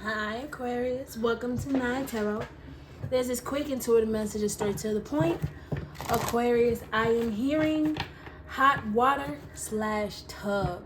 Hi Aquarius, welcome to Nine Tarot. There's this quick intuitive message straight to the point. Aquarius, I am hearing hot water / tub.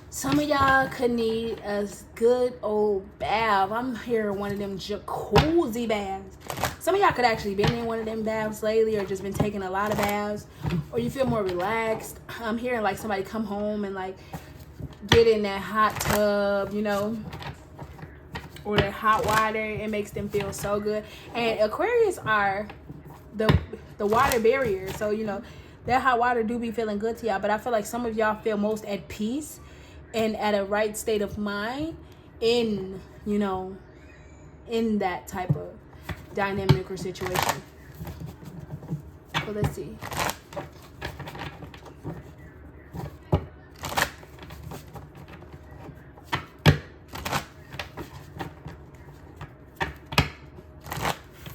Some of y'all could need a good old bath. I'm hearing one of them jacuzzi baths. Some of y'all could actually been in one of them baths lately, or just been taking a lot of baths, or you feel more relaxed. I'm hearing like somebody come home and like get in that hot tub, you know, or that hot water. It makes them feel so good. And Aquarius are the water barrier, so you know that hot water do be feeling good to y'all. But I feel like some of y'all feel most at peace and at a right state of mind in, you know, in that type of dynamic or situation. So let's see.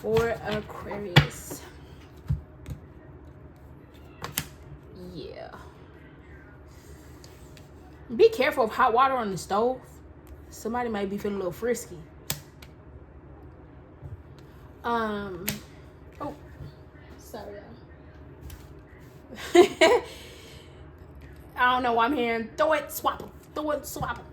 For Aquarius. Yeah. Be careful of hot water on the stove. Somebody might be feeling a little frisky. Oh, sorry. I don't know why I'm hearing throw it, swap them. Throw it, swap them.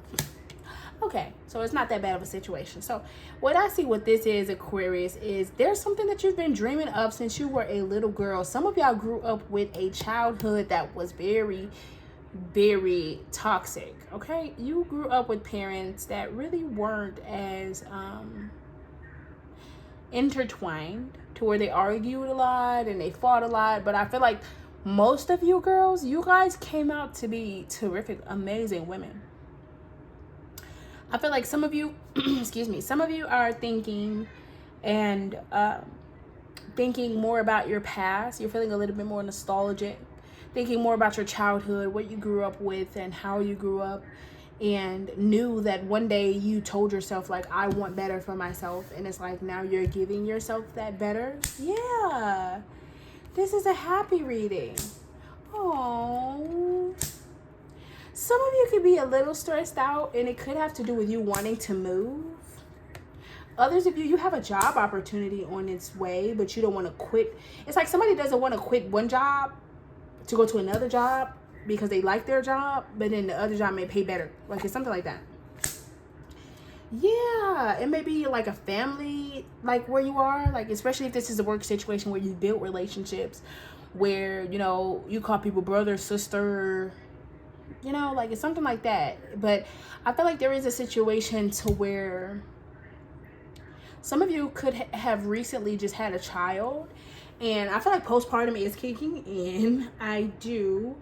Okay, so it's not that bad of a situation. So what I see with this is, Aquarius, is there's something that you've been dreaming of since you were a little girl. Some of y'all grew up with a childhood that was very, very toxic. Okay, you grew up with parents that really weren't as intertwined, to where they argued a lot and they fought a lot. But I feel like most of you girls, you guys came out to be terrific, amazing women. I feel like some of you, excuse me, some of you are thinking and thinking more about your past. You're feeling a little bit more nostalgic, thinking more about your childhood, what you grew up with and how you grew up, and knew that one day you told yourself like, I want better for myself. And it's like now you're giving yourself that better. Yeah, this is a happy reading. Oh, some of you could be a little stressed out, and it could have to do with you wanting to move. Others of you, you have a job opportunity on its way, but you don't want to quit. It's like somebody doesn't want to quit one job to go to another job because they like their job, but then the other job may pay better. Like it's something like that. Yeah, it may be like a family, like where you are, like especially if this is a work situation where you build relationships, where, you know, you call people brother, sister, you know, like it's something like that. But I feel like there is a situation to where some of you could have recently just had a child, and I feel like postpartum is kicking in. I feel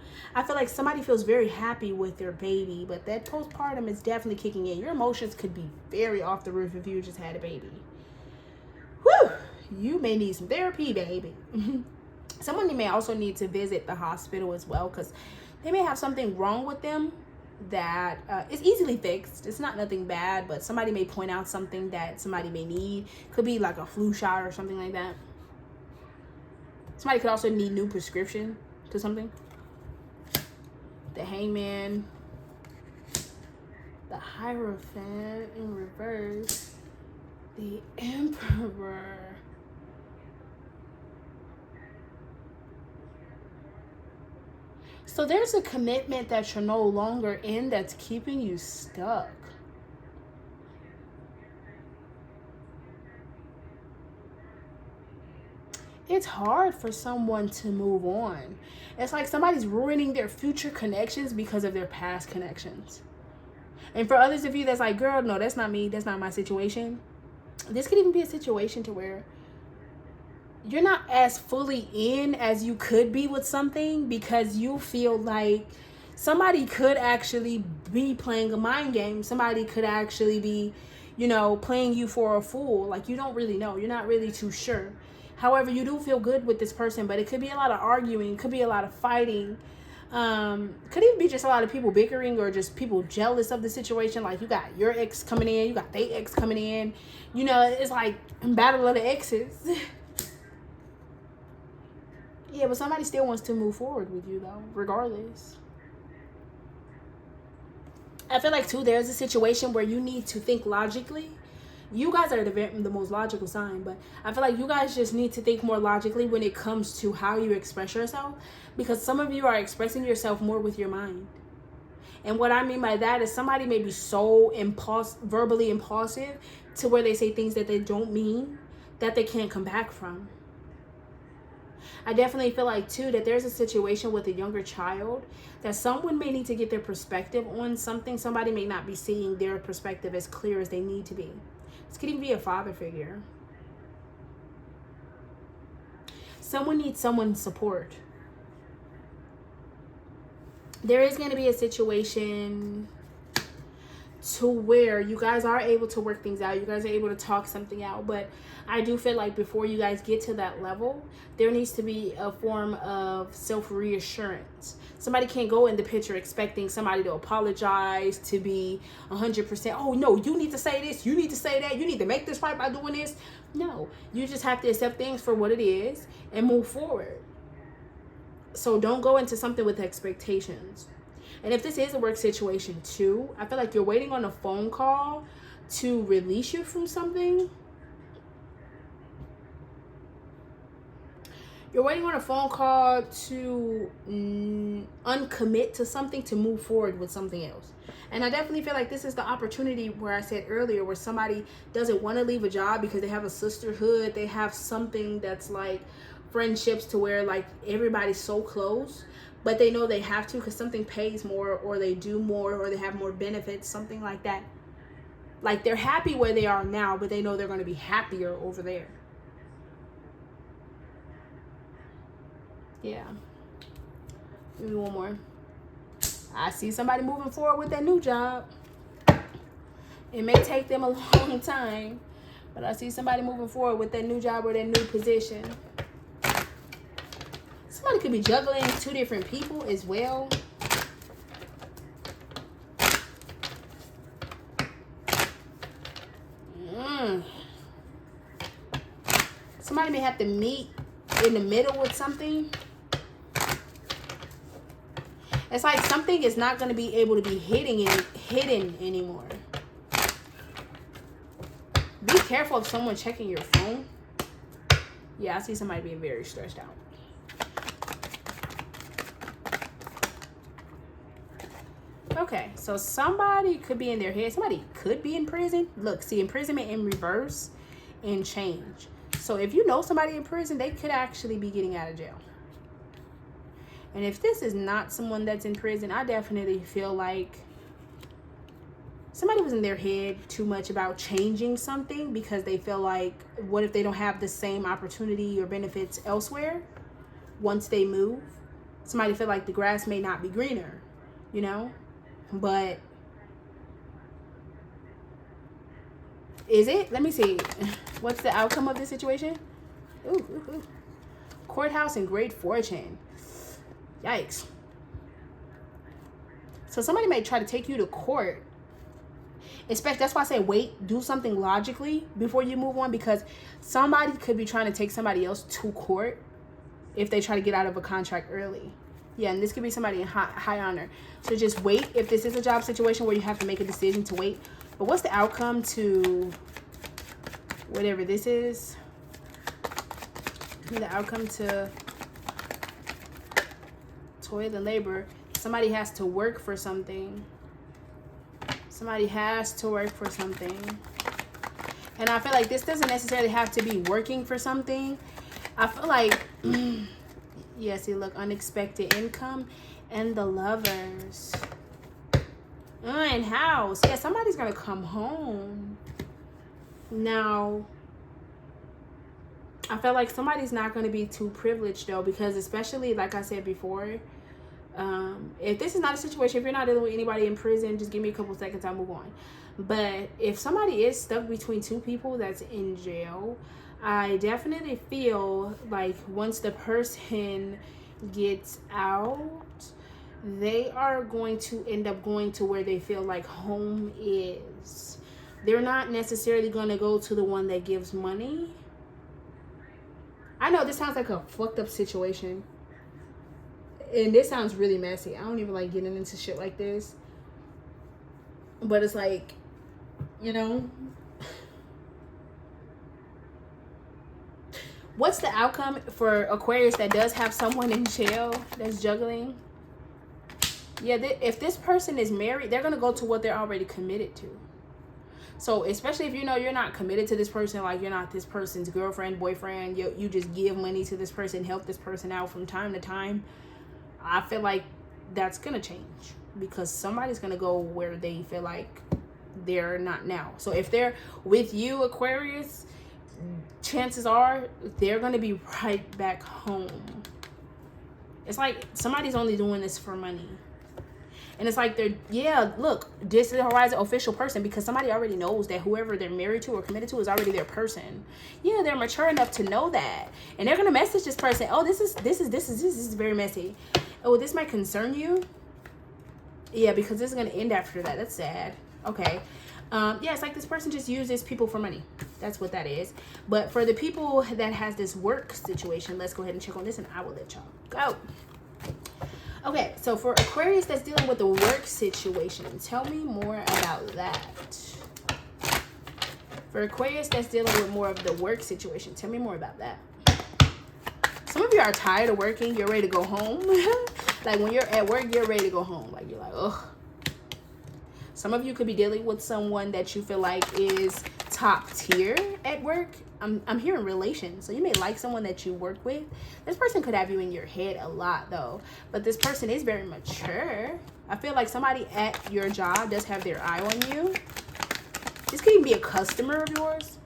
like somebody feels very happy with their baby, but that postpartum is definitely kicking in. Your emotions could be very off the roof if you just had a baby. Whew, you may need some therapy, baby. Someone may also need to visit the hospital as well, because they may have something wrong with them that is easily fixed. It's not nothing bad, but somebody may point out something that somebody may need. Could be like a flu shot or something like that. Somebody could also need new prescription to something. The Hangman, the Hierophant in reverse, the Emperor. So there's a commitment that you're no longer in that's keeping you stuck. It's hard for someone to move on. It's like somebody's ruining their future connections because of their past connections. And for others of you that's like, girl, no, that's not me. That's not my situation. This could even be a situation to where you're not as fully in as you could be with something, because you feel like somebody could actually be playing a mind game. Somebody could actually be, you know, playing you for a fool. Like you don't really know. You're not really too sure. However, you do feel good with this person, but it could be a lot of arguing. It could be a lot of fighting. Could even be just a lot of people bickering, or just people jealous of the situation. Like you got your ex coming in, you got their ex coming in. You know, it's like battle of the exes. Yeah, but somebody still wants to move forward with you though, regardless. I feel like too, there's a situation where you need to think logically. You guys are the most logical sign, but I feel like you guys just need to think more logically when it comes to how you express yourself, because some of you are expressing yourself more with your mind. And what I mean by that is somebody may be so verbally impulsive to where they say things that they don't mean, that they can't come back from. I definitely feel like too that there's a situation with a younger child that someone may need to get their perspective on something. Somebody may not be seeing their perspective as clear as they need to be. This could even be a father figure. Someone needs someone's support. There is going to be a situation to where you guys are able to work things out. You guys are able to talk something out. But I do feel like before you guys get to that level, there needs to be a form of self-reassurance. Somebody can't go in the picture expecting somebody to apologize, to be 100%, oh no, you need to say this, you need to say that, you need to make this right by doing this. No, you just have to accept things for what it is and move forward. So don't go into something with expectations. And if this is a work situation too, I feel like you're waiting on a phone call to release you from something. You're waiting on a phone call to uncommit to something, to move forward with something else. And I definitely feel like this is the opportunity where I said earlier, where somebody doesn't want to leave a job because they have a sisterhood. They have something that's like friendships to where like everybody's so close, but they know they have to because something pays more, or they do more, or they have more benefits, something like that. Like they're happy where they are now, but they know they're going to be happier over there. Yeah. Maybe one more. I see somebody moving forward with that new job. It may take them a long time, but I see somebody moving forward with that new job or that new position. Somebody could be juggling 2 different people as well. Somebody may have to meet in the middle with something. It's like something is not going to be able to be hidden anymore. Be careful of someone checking your phone. Yeah, I see somebody being very stressed out. Okay, so somebody could be in their head. Somebody could be in prison. Look, see, imprisonment in reverse and change. So if you know somebody in prison, they could actually be getting out of jail. And if this is not someone that's in prison, I definitely feel like somebody was in their head too much about changing something because they feel like, what if they don't have the same opportunity or benefits elsewhere once they move? Somebody feel like the grass may not be greener, you know? But is it? Let me see. What's the outcome of this situation? Ooh. Courthouse and great fortune. Yikes. So somebody may try to take you to court. Especially, that's why I say wait, do something logically before you move on, because somebody could be trying to take somebody else to court if they try to get out of a contract early. Yeah, and this could be somebody in high honor. So just wait. If this is a job situation where you have to make a decision, to wait. But what's the outcome to whatever this is? The outcome to toil and labor. Somebody has to work for something. Somebody has to work for something. And I feel like this doesn't necessarily have to be working for something. I feel like, yeah, see, look, unexpected income and the lovers. And house. Yeah, somebody's going to come home. Now, I feel like somebody's not going to be too privileged, though, because especially, like I said before, if this is not a situation, if you're not dealing with anybody in prison, just give me a couple seconds, I'll move on. But if somebody is stuck between 2 people that's in jail, I definitely feel like once the person gets out, they are going to end up going to where they feel like home is. They're not necessarily going to go to the one that gives money. I know this sounds like a fucked up situation. And this sounds really messy. I don't even like getting into shit like this. But it's like, you know, what's the outcome for Aquarius that does have someone in jail that's juggling? Yeah, if this person is married, they're going to go to what they're already committed to. So especially if you know you're not committed to this person, like you're not this person's girlfriend, boyfriend, you just give money to this person, help this person out from time to time, I feel like that's going to change, because somebody's going to go where they feel like they're not now. So if they're with you, Aquarius, chances are they're going to be right back home. It's like somebody's only doing this for money. And it's like they're, yeah, look, this is the Horizon official person, because somebody already knows that whoever they're married to or committed to is already their person. Yeah, they're mature enough to know that. And they're going to message this person, oh, this is very messy. Oh, this might concern you. Yeah, because this is going to end after that. That's sad. Okay. Yeah, it's like this person just uses people for money. That's what that is. But for the people that has this work situation, let's go ahead and check on this, and I will let y'all go. Okay, so for Aquarius that's dealing with the work situation, tell me more about that. For Aquarius that's dealing with more of the work situation, tell me more about that. Some of you are tired of working. You're ready to go home. Like when you're at work, you're ready to go home. Like you're like, ugh. Some of you could be dealing with someone that you feel like is top tier at work. I'm hearing relations. So you may like someone that you work with. This person could have you in your head a lot though. But this person is very mature. I feel like somebody at your job does have their eye on you. This could even be a customer of yours.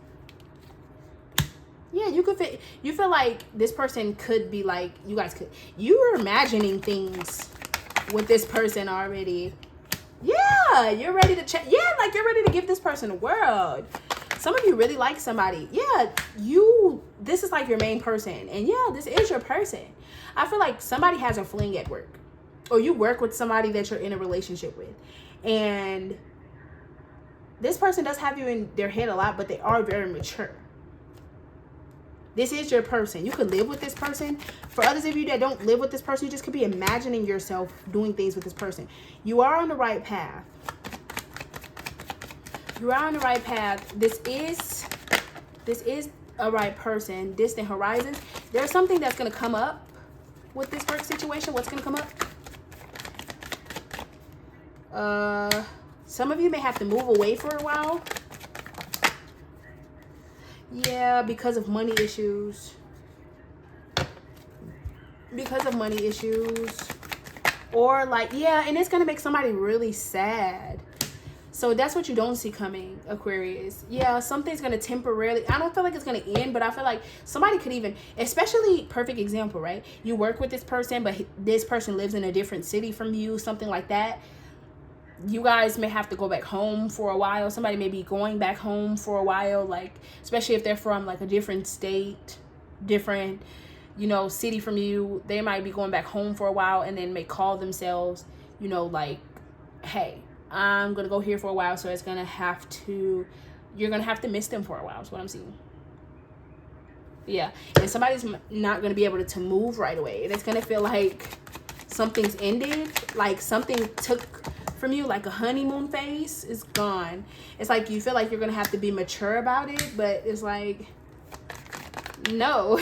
Yeah, you feel like this person could be like, you're imagining things with this person already. Yeah, you're ready to check. Yeah, like you're ready to give this person the world. Some of you really like somebody. Yeah, this is like your main person. And yeah, this is your person. I feel like somebody has a fling at work. Or you work with somebody that you're in a relationship with. And this person does have you in their head a lot, but they are very mature. This is your person. You could live with this person. For others of you that don't live with this person, you just could be imagining yourself doing things with this person. You are on the right path. You are on the right path. This is a right person. Distant horizons. There's something that's going to come up with this work situation. What's going to come up? Some of you may have to move away for a while. Yeah, because of money issues. Because of money issues. Or like, yeah, and it's going to make somebody really sad. So that's what you don't see coming, Aquarius. Yeah, something's going to temporarily, I don't feel like it's going to end, but I feel like somebody could even, especially, perfect example, right? You work with this person, but this person lives in a different city from you, something like that. You guys may have to go back home for a while. Somebody may be going back home for a while, like, especially if they're from like a different state, different, city from you. They might be going back home for a while and then may call themselves, like, hey, I'm going to go here for a while. So you're going to have to miss them for a while is what I'm seeing. Yeah. And somebody's not going to be able to move right away. And it's going to feel like something's ended, like something took from you, like a honeymoon phase is gone. It's like you feel like you're gonna have to be mature about it, but it's like, no.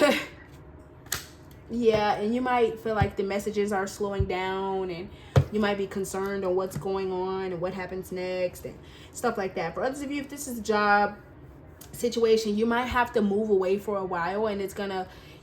Yeah, and you might feel like the messages are slowing down, and you might be concerned on what's going on and what happens next and stuff like that. For others of you, if this is a job situation, you might have to move away for a while, and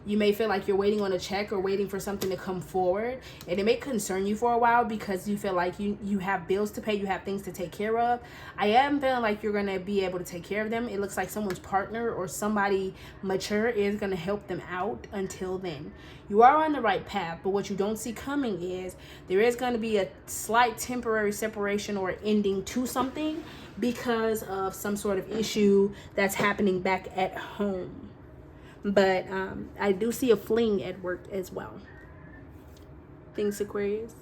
you may feel like you're waiting on a check or waiting for something to come forward, and it may concern you for a while because you feel like you have bills to pay, you have things to take care of. I am feeling like you're going to be able to take care of them. It looks like someone's partner or somebody mature is going to help them out until then. You are on the right path, but what you don't see coming is there is going to be a slight temporary separation or ending to something because of some sort of issue that's happening back at home. But I do see a fling at work as well. Thanks, Aquarius.